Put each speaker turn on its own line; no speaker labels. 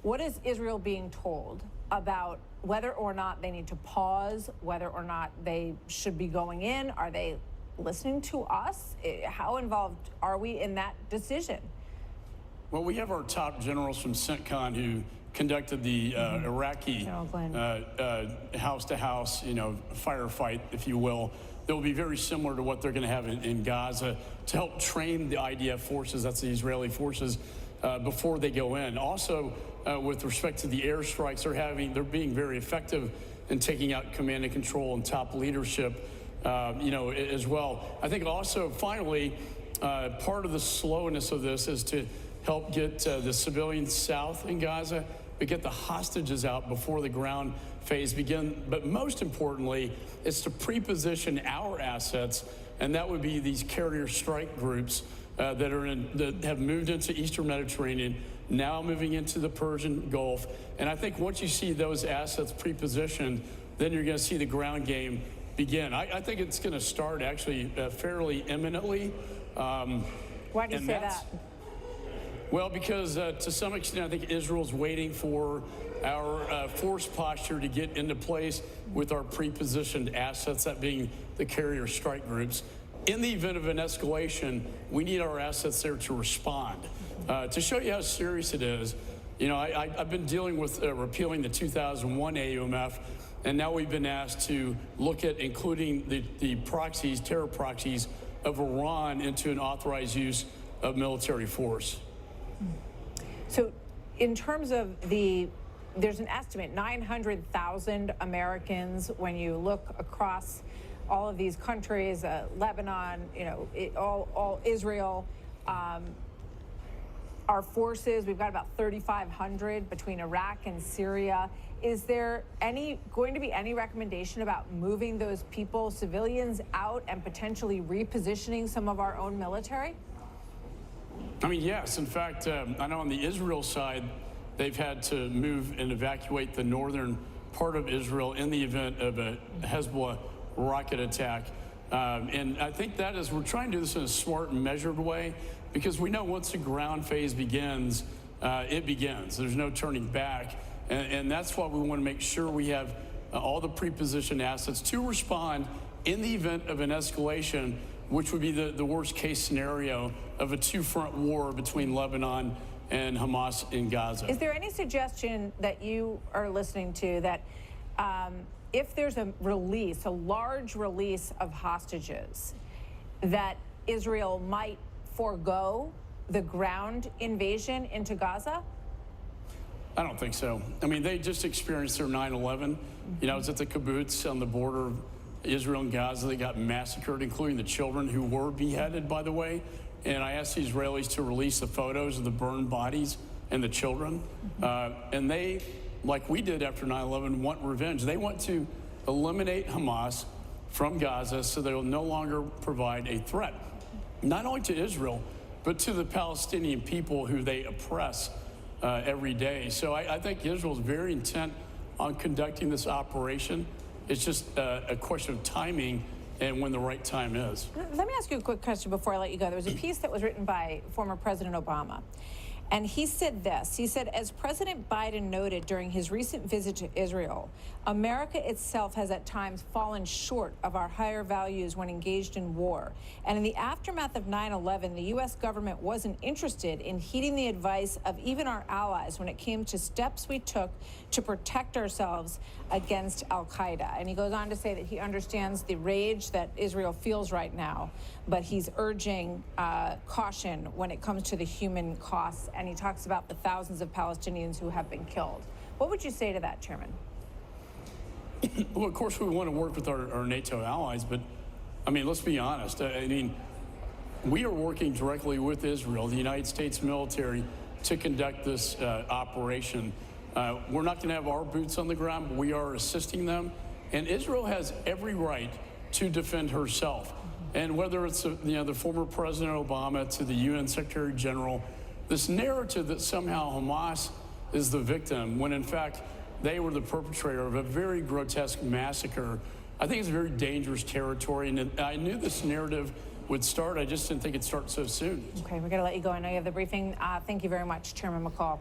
What is Israel being told about whether or not they need to pause, whether or not they should be going in? Are they listening to us? How involved are we in that decision?
Well, we have our top generals from CENTCON who conducted the Iraqi house-to-house, firefight, if you will. That will be very similar to what they're going to have in Gaza to help train the IDF forces, that's the Israeli forces, before they go in. Also, with respect to the airstrikes they're being very effective in taking out command and control and top leadership, as well. I think also, finally, part of the slowness of this is to help get the civilians south in Gaza, but get the hostages out before the ground phase begins. But most importantly, it's to pre-position our assets, and that would be these carrier strike groups that have moved into Eastern Mediterranean, now moving into the Persian Gulf. And I think once you see those assets pre-positioned, then you're going to see the ground game begin. I think it's going to start actually fairly imminently.
Why do you say that?
Well, because to some extent, I think Israel's waiting for our force posture to get into place with our pre-positioned assets, that being the carrier strike groups. In the event of an escalation, we need our assets there to respond. To show you how serious it is, I've been dealing with repealing the 2001 AUMF, and now we've been asked to look at including the proxies, terror proxies of Iran into an authorized use of military force.
So in terms of there's an estimate, 900,000 Americans, when you look across all of these countries, Lebanon, all Israel, our forces, we've got about 3,500 between Iraq and Syria. Is there going to be any recommendation about moving those people, civilians, out and potentially repositioning some of our own military?
I mean, yes. In fact, I know on the Israel side, they've had to move and evacuate the northern part of Israel in the event of a Hezbollah rocket attack. And I think we're trying to do this in a smart and measured way, because we know once the ground phase begins, it begins. There's no turning back. And that's why we want to make sure we have all the pre-positioned assets to respond in the event of an escalation, which would be the worst case scenario of a two-front war between Lebanon and Hamas in Gaza.
Is there any suggestion that you are listening to that if there's a large release of hostages, that Israel might forego the ground invasion into Gaza?
I don't think so. I mean, they just experienced their 9/11. It's at the kibbutz on the border of Israel and Gaza. They got massacred, including the children who were beheaded, by the way. And I asked the Israelis to release the photos of the burned bodies and the children. And they, like we did after 9/11, want revenge. They want to eliminate Hamas from Gaza so they will no longer provide a threat, not only to Israel, but to the Palestinian people who they oppress every day. So I think Israel is very intent on conducting this operation. It's just a question of timing and when the right time is.
Let me ask you a quick question before I let you go. There was a piece that was written by former President Obama, and he said this. He said, as President Biden noted during his recent visit to Israel, America itself has at times fallen short of our higher values when engaged in war. And in the aftermath of 9/11, the U.S. government wasn't interested in heeding the advice of even our allies when it came to steps we took to protect ourselves against al-Qaeda. And he goes on to say that he understands the rage that Israel feels right now, but he's urging caution when it comes to the human costs. And he talks about the thousands of Palestinians who have been killed. What would you say to that, Chairman?
Well, of course, we want to work with our NATO allies, but, I mean, let's be honest. I mean, we are working directly with Israel, the United States military, to conduct this operation. We're not going to have our boots on the ground, but we are assisting them. And Israel has every right to defend herself. And whether it's the former President Obama to the UN Secretary General, this narrative that somehow Hamas is the victim, when in fact they were the perpetrator of a very grotesque massacre, I think it's very dangerous territory. And I knew this narrative would start. I just didn't think it'd start so soon.
Okay, we're going to let you go. I know you have the briefing. Thank you very much, Chairman McCaul.